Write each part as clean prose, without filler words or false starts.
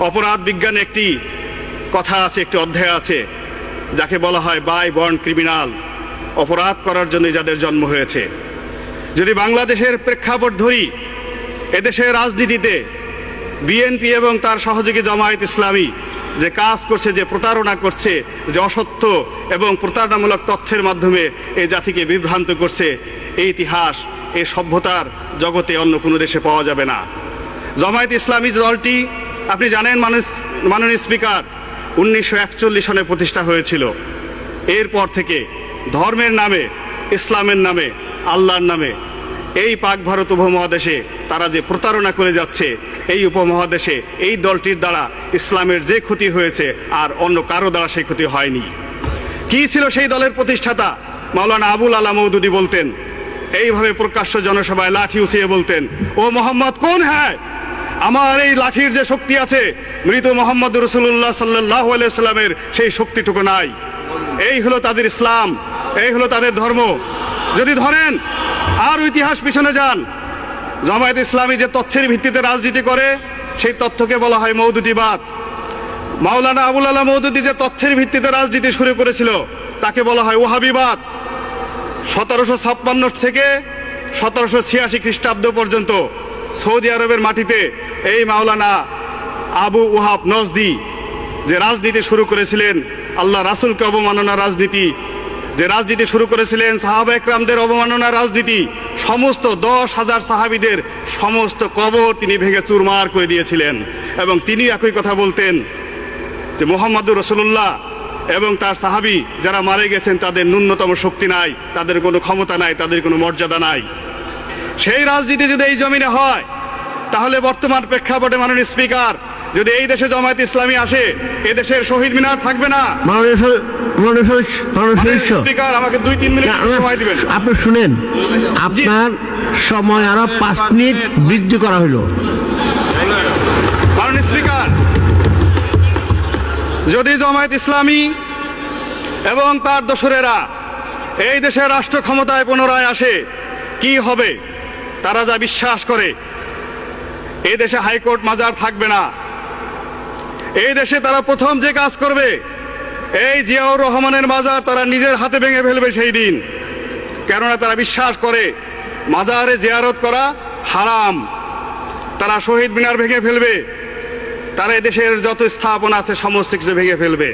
অপরাধ বিজ্ঞানে একটি কথা আছে, একটি অধ্যায় আছে যাকে বলা হয় বাই বর্ন ক্রিমিনাল, অপরাধ করার জন্য যাদের জন্ম হয়েছে। যদি বাংলাদেশের প্রেক্ষাপট ধরি, এদেশের রাজনীতিতে বিএনপি এবং তার সহযোগী জামায়াত ইসলামী যে কাজ করছে, যে প্রতারণা করছে, যে অসত্য এবং প্রতারণামূলক তথ্যের মাধ্যমে এই জাতিকে বিভ্রান্ত করছে, এই ইতিহাস এই সভ্যতার জগতে অন্য কোনো দেশে পাওয়া যাবে না। জামায়াত ইসলামী দলটি আপনি জানেন মাননীয় স্পিকার 1941 সনে প্রতিষ্ঠা হয়েছিল। এরপর থেকে ধর্মের নামে, ইসলামের নামে, আল্লাহর নামে এই পাক ভারত উপমহাদেশে তারা যে প্রতারণা করে যাচ্ছে, এই উপমহাদেশে এই দলটির দ্বারা ইসলামের যে ক্ষতি হয়েছে আর অন্য কারো দ্বারা সেই ক্ষতি হয়নি। কি ছিল সেই দলের প্রতিষ্ঠাতা? মাওলানা আবুল আলা মওদুদী বলতেন, এইভাবে প্রকাশ্য জনসভায় লাঠি উঠিয়ে বলতেন, ও মোহাম্মদ কোন হ্যায়, আমার এই লাঠির যে শক্তি আছে মৃত মোহাম্মদ রাসূলুল্লাহ সাল্লাল্লাহু আলাইহি সাল্লামের সেই শক্তিটুকু নাই। এই হলো তাদের ইসলাম, এই হলো তাদের ধর্ম। যদি ধরেন আর ইতিহাস পিছনে যান, জামায়াত ইসলামী যে তথ্যের ভিত্তিতে রাজনীতি করে সেই তথ্যকে বলা হয় মওদুদিবাদ। মাওলানা আবুল আলা মওদুদী যে তথ্যের ভিত্তিতে রাজনীতি শুরু করেছিল তাকে বলা হয় ওয়াহাবিবাদ। 1756 থেকে 1786 খ্রিস্টাব্দ পর্যন্ত সৌদি আরবের মাটিতে এই মাওলানা আবু ওয়াহাব নজদি যে রাজনীতি শুরু করেছিলেন, আল্লাহ রাসূলকে অবমাননার রাজনীতি, যে রাজনীতি শুরু করেছিলেন সাহাবা একরামদের অবমাননার রাজনীতি, সমস্ত 10,000 সাহাবীদের সমস্ত কবর তিনি ভেঙে চুরমার করে দিয়েছিলেন। এবং তিনি একই কথা বলতেন যে মুহাম্মদুর রাসূলুল্লাহ এবং তার সাহাবী যারা মারা গেছেন তাদের ন্যূনতম শক্তি নাই, তাদের কোনো ক্ষমতা নাই, তাদের কোনো মর্যাদা নাই। সেই রাজনীতি যদি এই জমিনে হয়, তাহলে বর্তমান প্রেক্ষাপটে মাননীয় স্পিকার, যদি এই দেশে জামায়াত ইসলামী আসে, এই দেশের শহীদ মিনার থাকবে না। স্পিকার, আমাকে 2-3 মিনিট সময় দিবেন। আপনি শুনেন, আপনার সময় আরো 5 মিনিট বৃদ্ধি করা হলো। মাননীয় স্পিকার, যদি জামায়াত ইসলামী এবং তার দোসরেরা এই দেশের রাষ্ট্র ক্ষমতায় পুনরায় আসে, কি হবে? তারা যা বিশ্বাস করে, এই দেশে হাইকোর্ট মাজার থাকবে না। এই দেশে তারা প্রথম যে কাজ করবে, এই জিয়াউর রহমানের মাজার তারা নিজের হাতে ভেঙে ফেলবে সেই দিন। কেননা তারা বিশ্বাস করে মাজারে জিয়ারত করা হারাম। তারা শহীদ মিনার ভেঙে ফেলবে, তারা এই দেশের যত স্থাপনা আছে সমস্ত কিছু ভেঙে ফেলবে।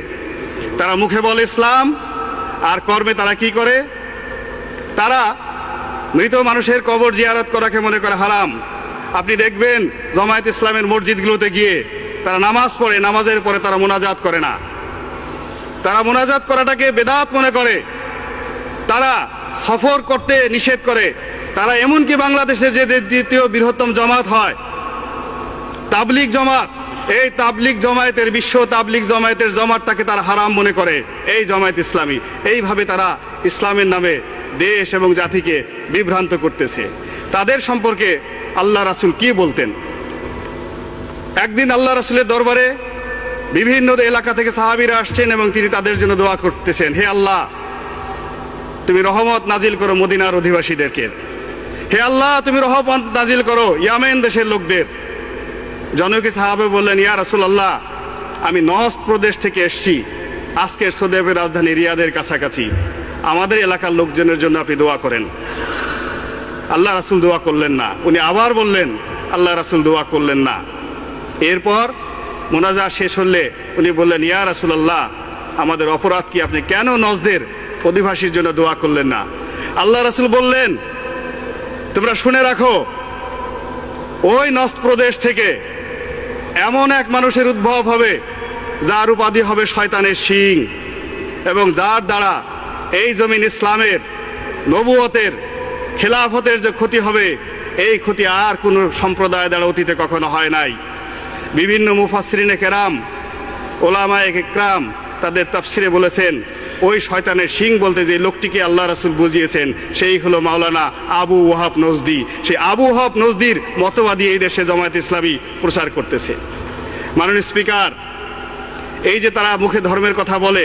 তারা মুখে বলে ইসলাম, আর কর্মে তারা কি করে? তারা মৃত মানুষের কবর জিয়ারত করাকে মনে করে হারাম। আপনি দেখবেন জামায়াত ইসলামের মসজিদগুলোতে গিয়ে তারা নামাজ পড়ে, নামাজের পরে তারা মোনাজাত করে না। তারা মোনাজাত করাটাকে বেদাত মনে করে। তারা সফর করতে নিষেধ করে। তারা এমনকি বাংলাদেশে যে দ্বিতীয় বৃহত্তম জামাত হয় তাবলিগ জামাত, এই তাবলিগ জামায়াতের, বিশ্ব তাবলিগ জামায়াতের জামাতটাকে তারা হারাম মনে করে এই জামায়াত ইসলামী। এইভাবে তারা ইসলামের নামে দেশ এবং জাতিকে বিভ্রান্ত করতেছে। তাদের সম্পর্কে আল্লাহ রাসূল কি বলতেন? একদিন আল্লাহ রাসূলের দরবারে বিভিন্ন এলাকা থেকে সাহাবীরা আসছেন এবং তিনি তাদের জন্য দোয়া করতেছেন, হে আল্লাহ, তুমি রহমত নাজিল করো মদিনার অধিবাসীদেরকে। হে আল্লাহ, তুমি রহমত নাজিল করো ইয়ামেন দেশের লোকদের। জনকে সাহাবে বললেন, ইয়া রাসূলুল্লাহ, আমি নজদ প্রদেশ থেকে এসেছি, আজকের সৌদি আরবের রাজধানী রিয়াদের কাছাকাছি, আমাদের এলাকার লোকজনের জন্য আপনি দোয়া করেন। আল্লাহ রাসূল দোয়া করলেন না। উনি আবার বললেন, আল্লাহ রাসূল দোয়া করলেন না। এরপর মোনাজাত শেষ হলে উনি বললেন, ইয়া রাসূলুল্লাহ, আমাদের অপরাধ কি? আপনি কেন নজদের অধিবাসীর জন্য দোয়া করলেন না? আল্লাহ রাসূল বললেন, তোমরা শুনে রাখো, ওই নজদ প্রদেশ থেকে এমন এক মানুষের উদ্ভব হবে যার উপাধি হবে শয়তানের শিং, এবং যার দ্বারা এই জমিন ইসলামের, নবুয়তের, খেলাফতের যে ক্ষতি হবে, এই ক্ষতি আর কোনো সম্প্রদায় দ্বারা অতীতে কখনো হয় নাই। বিভিন্ন মুফাসসিরিনে কেরাম, ওলামায়ে ইকরাম তাদের তাফসিরে বলেছেন, ওই শয়তানের শিং বলতে যে লোকটিকে আল্লাহ রাসূল বুঝিয়েছেন সেই হলো মাওলানা আবু ওয়াহাব নজদি। সেই আবু ওয়াহাব নজদির মতবাদী এই দেশে জামায়াত ইসলামী প্রচার করতেছে। মাননীয় স্পিকার, এই যে তারা মুখে ধর্মের কথা বলে,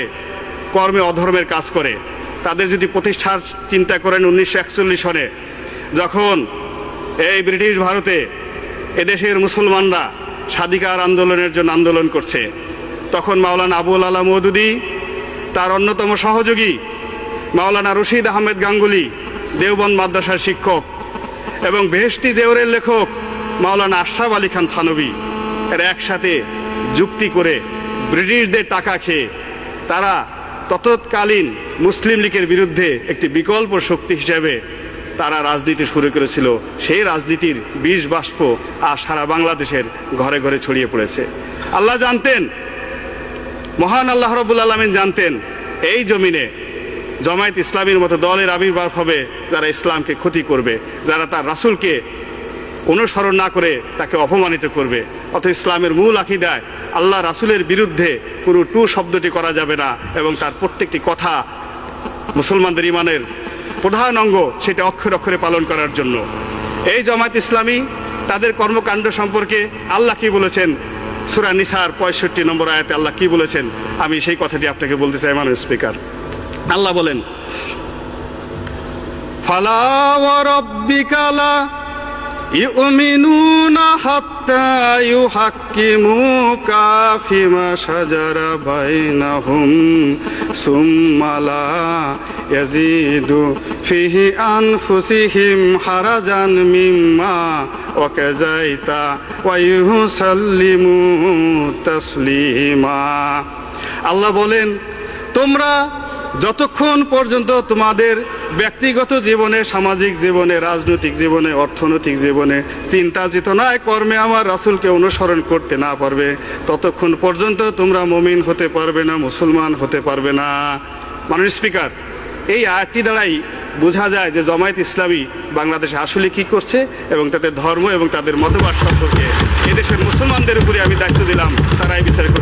কর্মে অধর্মের কাজ করে, তাদের যদি প্রতিষ্ঠার চিন্তা করেন 1941 সনে, যখন এই ব্রিটিশ ভারতে এদেশের মুসলমানরা স্বাধিকার আন্দোলনের জন্য আন্দোলন করছে, তখন মাওলানা আবুল আলা মওদুদী, তার অন্যতম সহযোগী মাওলানা রশিদ আহমেদ গাঙ্গুলি, দেওবন্দ মাদ্রাসার শিক্ষক, এবং বেহেশতি জেওরের লেখক মাওলানা আশরাফ আলী খান থানভী, এরা একসাথে যুক্তি করে ব্রিটিশদের টাকা খেয়ে তারা তৎকালীন মুসলিম লীগের বিরুদ্ধে একটি বিকল্প শক্তি হিসেবে তারা রাজনীতি শুরু করেছিল। সেই রাজনীতির বিষ বাষ্প আর সারা বাংলাদেশের ঘরে ঘরে ছড়িয়ে পড়েছে। আল্লাহ জানতেন, মহান আল্লাহ রাব্বুল আলামিন জানতেন, এই জমিনে জামায়াত ইসলামীর মতো দলের আবির্ভাব হবে যারা ইসলামকে ক্ষতি করবে, যারা তার রাসূলকে অনুসরণ না করে তাকে অপমানিত করবে। অত ইসলামের মূল আকীদায় আল্লাহ রাসূলের বিরুদ্ধে কোনো টু শব্দটি করা যাবে না, এবং তার প্রত্যেকটি কথা মুসলমানদের ঈমানের প্রধান অঙ্গ, সেটা অক্ষরে অক্ষরে পালন করার জন্য। এই জামায়াত ইসলামী তাদের কর্মকাণ্ড সম্পর্কে আল্লাহ কি বলেছেন, সূরা নিসার 65 নম্বর আয়াতে আল্লাহ কি বলেছেন, আমি সেই কথাটি আপনাকে বলতে চাই মাননীয় স্পিকার। আল্লাহ বলেন, ফালা ওয়া রাব্বিকা লা ইউমিনুনা হাত্তা ইউহাক্কিমুকা ফিমা শাজারা বাইনাহুম সুম্মা লা ইয়াজিদু ফিহি আনফুসিহিম হারাজান মিম্মা ওয়াকাযাইতা ওয়া ইউসাল্লিমু তাসলিমা। আল্লাহ বলেন, তোমরা যতক্ষণ পর্যন্ত তোমাদের ব্যক্তিগত জীবনে, সামাজিক জীবনে, রাজনৈতিক জীবনে, অর্থনৈতিক জীবনে, চিন্তা চেতনায়, কর্মে আমার রাসূলকে অনুসরণ করতে না পারবে, ততক্ষণ পর্যন্ত তোমরা মুমিন হতে পারবে না, মুসলমান হতে পারবে না। মাননীয় স্পিকার, এই আয়াতটি দ্বারাই বোঝা যায় যে জামায়াত ইসলামী বাংলাদেশে আসলে কি করছে, এবং তাদের ধর্ম এবং তাদের মতবাদ সম্পর্কে এদেশের মুসলমানদের উপরে আমি দায়িত্ব দিলাম, তারাই বিচার করবে।